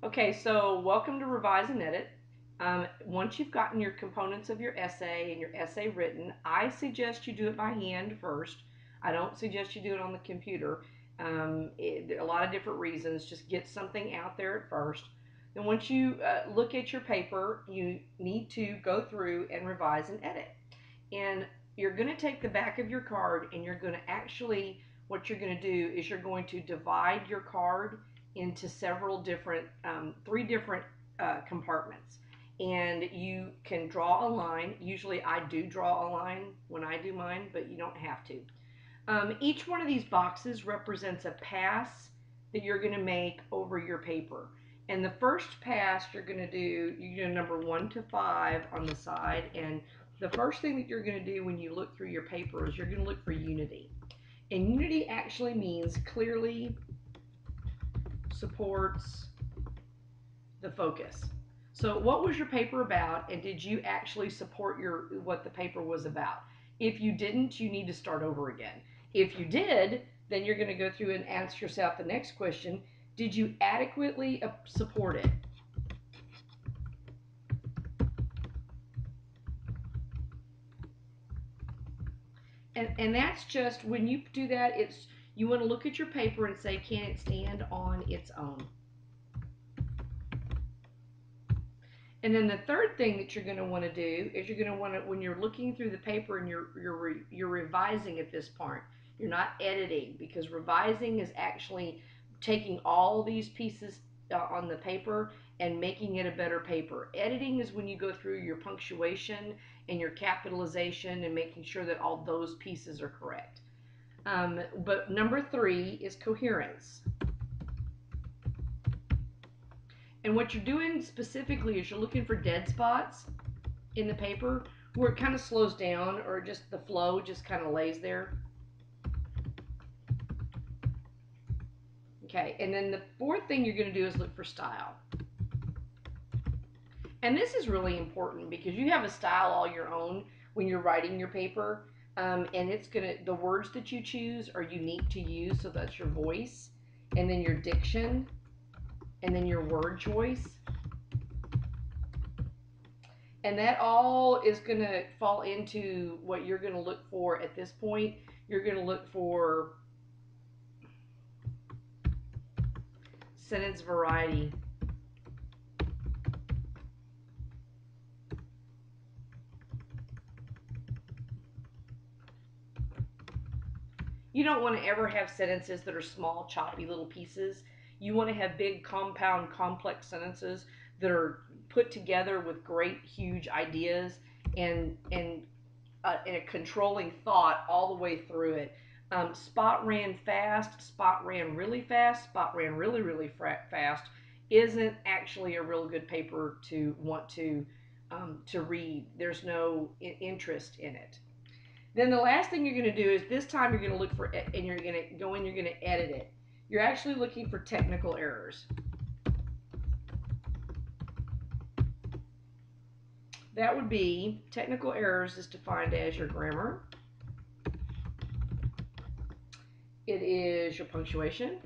Okay, so welcome to Revise and Edit. Once you've gotten your components of your essay and your essay written, I suggest you do it by hand first. I don't suggest you do it on the computer. There are a lot of different reasons. Just get something out there at first. Then once you look at your paper, you need to go through and revise and edit. And you're going to take the back of your card and you're going to actually, what you're going to do is you're going to divide your card into several different, three different compartments. And you can draw a line. Usually I do draw a line when I do mine, but you don't have to. Each one of these boxes represents a pass that you're going to make over your paper. And the first pass you're going to do, you're going to number 1 to 5 on the side. And the first thing that you're going to do when you look through your paper is you're going to look for unity. And unity actually means clearly supports the focus. So what was your paper about, and did you actually support what the paper was about? If you didn't, you need to start over again. If you did, then you're going to go through and ask yourself the next question: did you adequately support it? And that's just, when you do that, it's, you want to look at your paper and say, can it stand on its own? And then the third thing that you're going to want to do is you're going to want to, when you're looking through the paper and you're revising at this part, you're not editing, because revising is actually taking all these pieces on the paper and making it a better paper. Editing is when you go through your punctuation and your capitalization and making sure that all those pieces are correct. But number 3 is coherence. And what you're doing specifically is you're looking for dead spots in the paper where it kind of slows down, or just the flow just kind of lays there. Okay, and then the fourth thing you're going to do is look for style. And this is really important because you have a style all your own when you're writing your paper. And it's going to, the words that you choose are unique to you, so that's your voice, and then your diction, and then your word choice. And that all is going to fall into what you're going to look for at this point. You're going to look for sentence variety. You don't want to ever have sentences that are small, choppy little pieces. You want to have big, compound, complex sentences that are put together with great, huge ideas and a controlling thought all the way through it. Spot ran fast, Spot ran really fast, Spot ran really, really fast isn't actually a real good paper to want to read. There's no interest in it. Then the last thing you're going to do is, this time you're going to look for, and you're going to go in, you're going to edit it. You're actually looking for technical errors. That would be, technical errors is defined as your grammar. It is your punctuation.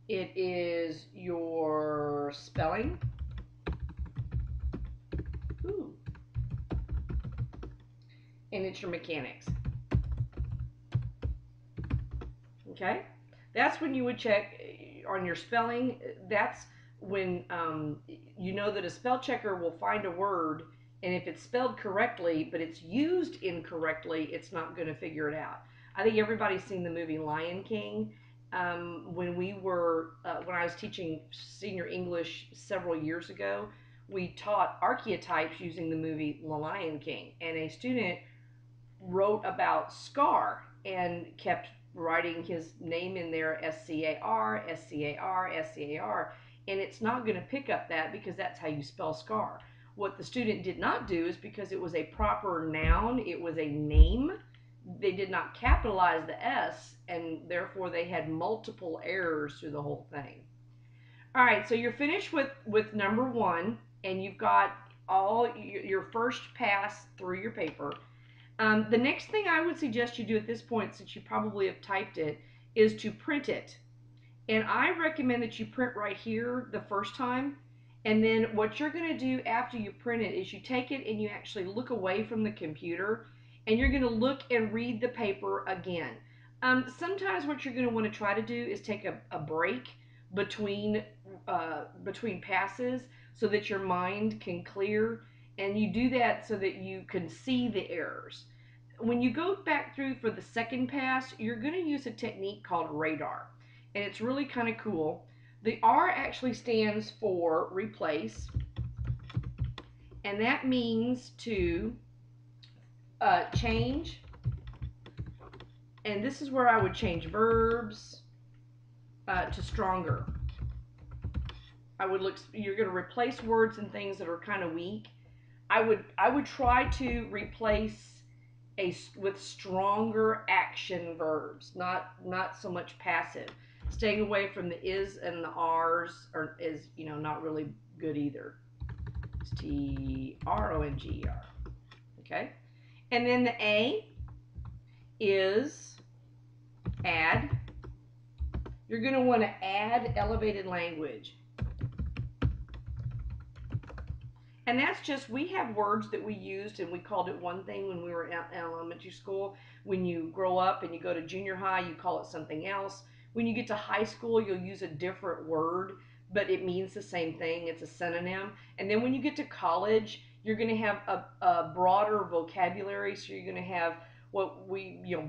It is your spelling. Ooh. And it's your mechanics. Okay? That's when you would check on your spelling. That's when you know that a spell checker will find a word, and if it's spelled correctly but it's used incorrectly, it's not going to figure it out. I think everybody's seen the movie Lion King. When I was teaching senior English several years ago, we taught archetypes using the movie The Lion King, and a student wrote about Scar and kept writing his name in there, S-C-A-R, S-C-A-R, S-C-A-R, and it's not going to pick up that because that's how you spell Scar. What the student did not do is, because it was a proper noun, it was a name, they did not capitalize the S, and therefore they had multiple errors through the whole thing. All right, so you're finished with number 1, and you've got all your first pass through your paper. The next thing I would suggest you do at this point, since you probably have typed it, is to print it. And I recommend that you print right here the first time. And then what you're going to do after you print it is you take it and you actually look away from the computer and you're going to look and read the paper again. Sometimes what you're going to want to try to do is take a break between between passes so that your mind can clear, and you do that so that you can see the errors. When you go back through for the second pass, you're going to use a technique called radar, and it's really kind of cool. The R actually stands for replace, and that means to change. And this is where I would change verbs to stronger. You're going to replace words and things that are kind of weak. I would try to replace with stronger action verbs, not so much passive. Staying away from the is and the are's is not really good either. It's T-R-O-N-G-E-R. Okay, and then the A is add. You're going to want to add elevated language. And that's just, we have words that we used and we called it one thing when we were in elementary school. When you grow up and you go to junior high, you call it something else. When you get to high school, you'll use a different word, but it means the same thing. It's a synonym. And then when you get to college, you're going to have a broader vocabulary. So you're going to have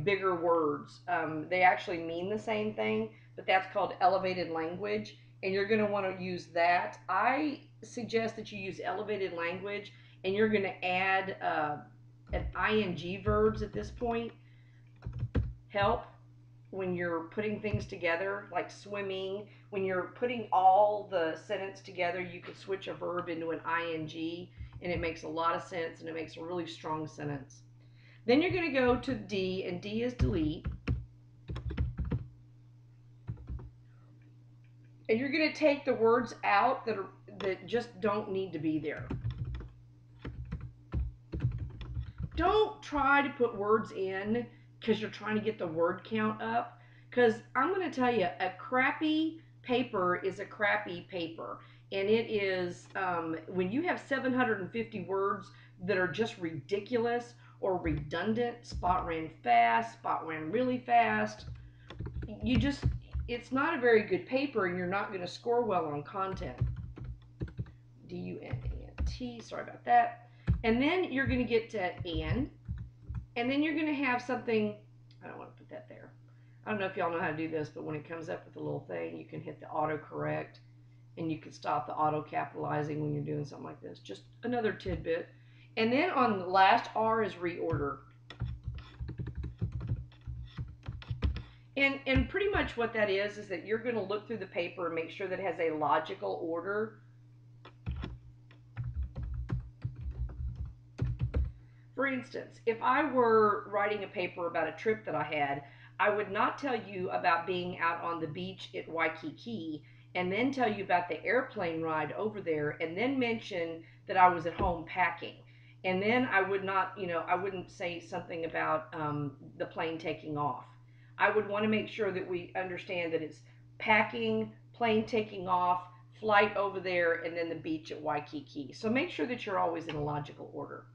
bigger words. They actually mean the same thing, but that's called elevated language. And you're going to want to use that. I suggest that you use elevated language, and you're going to add an ing verbs at this point. Help when you're putting things together, like swimming. When you're putting all the sentence together, you can switch a verb into an ing, and it makes a lot of sense, and it makes a really strong sentence. Then you're going to go to D, and D is delete. And you're going to take the words out that just don't need to be there. Don't try to put words in because you're trying to get the word count up. Because I'm going to tell you, a crappy paper is a crappy paper. And it is, when you have 750 words that are just ridiculous or redundant, spot ran fast, spot ran really fast, it's not a very good paper, and you're not going to score well on content. D-U-N-A-N-T, sorry about that. And then you're going to get to and then you're going to have something, I don't want to put that there. I don't know if y'all know how to do this, but when it comes up with a little thing, you can hit the autocorrect, and you can stop the auto capitalizing when you're doing something like this. Just another tidbit. And then on the last R is reorder. And pretty much what that is that you're going to look through the paper and make sure that it has a logical order. For instance, if I were writing a paper about a trip that I had, I would not tell you about being out on the beach at Waikiki and then tell you about the airplane ride over there and then mention that I was at home packing. And then I would not, I wouldn't say something about the plane taking off. I would want to make sure that we understand that it's packing, plane taking off, flight over there, and then the beach at Waikiki. So make sure that you're always in a logical order.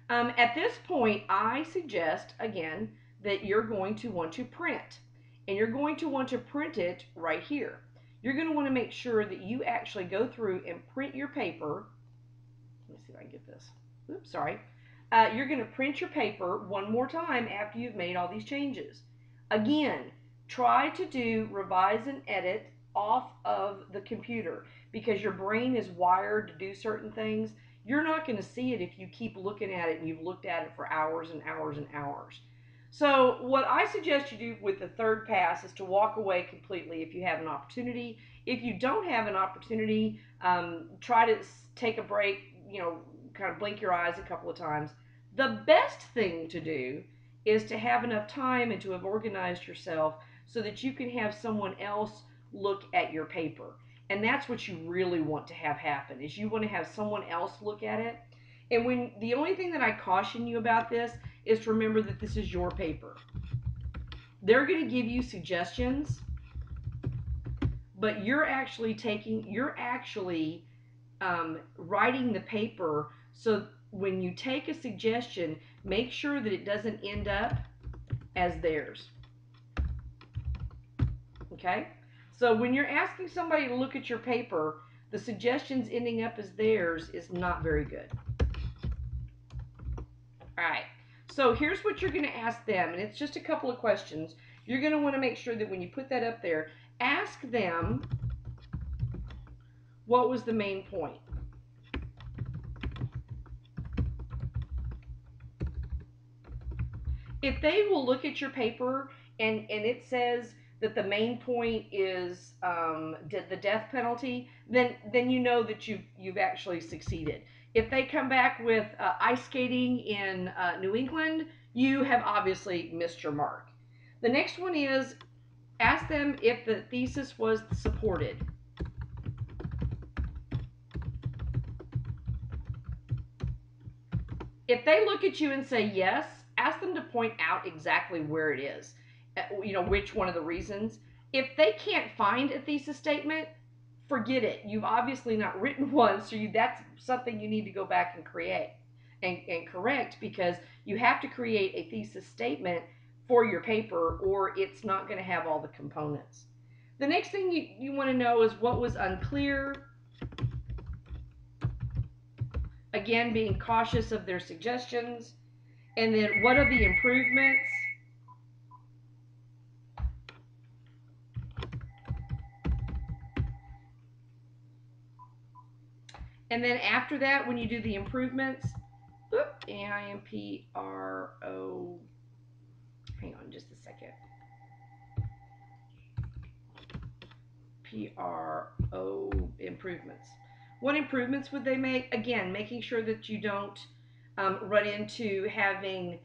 At this point, I suggest, again, that you're going to want to print. And you're going to want to print it right here. You're going to want to make sure that you actually go through and print your paper. Let me see if I can get this. Oops, sorry. You're going to print your paper one more time after you've made all these changes. Again, try to do revise and edit off of the computer because your brain is wired to do certain things. You're not going to see it if you keep looking at it and you've looked at it for hours and hours and hours. So what I suggest you do with the third pass is to walk away completely if you have an opportunity. If you don't have an opportunity, try to take a break, kind of blink your eyes a couple of times. The best thing to do is to have enough time and to have organized yourself so that you can have someone else look at your paper. And that's what you really want to have happen, is you want to have someone else look at it. And the only thing that I caution you about this is to remember that this is your paper. They're going to give you suggestions, but you're actually writing the paper. So when you take a suggestion, make sure that it doesn't end up as theirs. Okay? So when you're asking somebody to look at your paper, the suggestions ending up as theirs is not very good. All right. So here's what you're going to ask them, and it's just a couple of questions. You're going to want to make sure that when you put that up there, ask them what was the main point. If they will look at your paper and it says that the main point is the death penalty, then you know that you've actually succeeded. If they come back with ice skating in New England, you have obviously missed your mark. The next one is ask them if the thesis was supported. If they look at you and say yes, ask them to point out exactly where it is, which one of the reasons. If they can't find a thesis statement, forget it. You've obviously not written one, so that's something you need to go back and create and correct, because you have to create a thesis statement for your paper or it's not going to have all the components. The next thing you want to know is what was unclear. Again, being cautious of their suggestions. And then what are the improvements? And then after that, when you do the improvements, A-I-M-P-R-O, hang on just a second. P-R-O, improvements. What improvements would they make? Again, making sure that you don't run into having,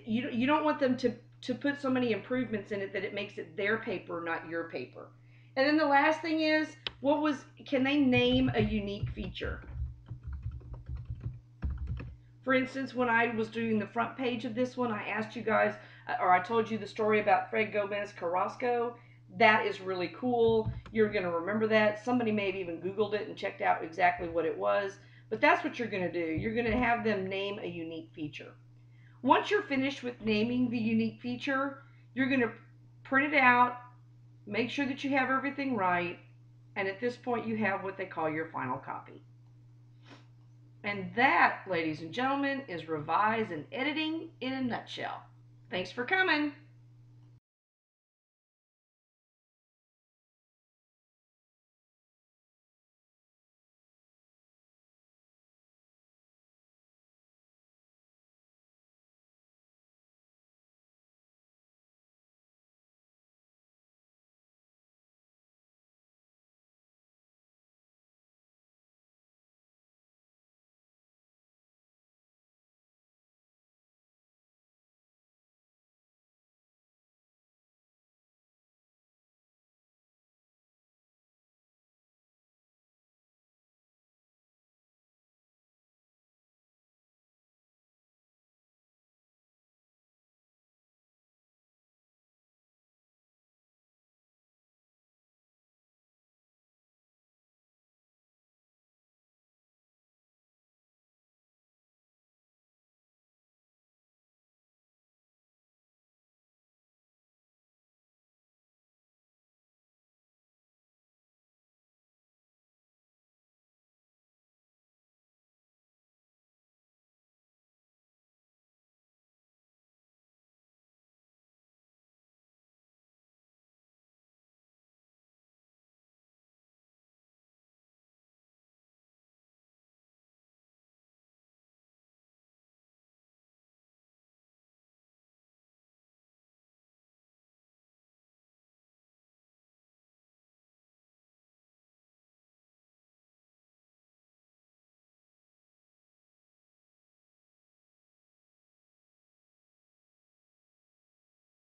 you don't want them to put so many improvements in it that it makes it their paper, not your paper. And then the last thing is, can they name a unique feature? For instance, when I was doing the front page of this one, I asked you guys, or I told you the story about Fred Gomez Carrasco. That is really cool. You're going to remember that. Somebody may have even Googled it and checked out exactly what it was. But that's what you're going to do. You're going to have them name a unique feature. Once you're finished with naming the unique feature, you're going to print it out, make sure that you have everything right, and at this point you have what they call your final copy. And that, ladies and gentlemen, is Revise and Editing in a nutshell. Thanks for coming.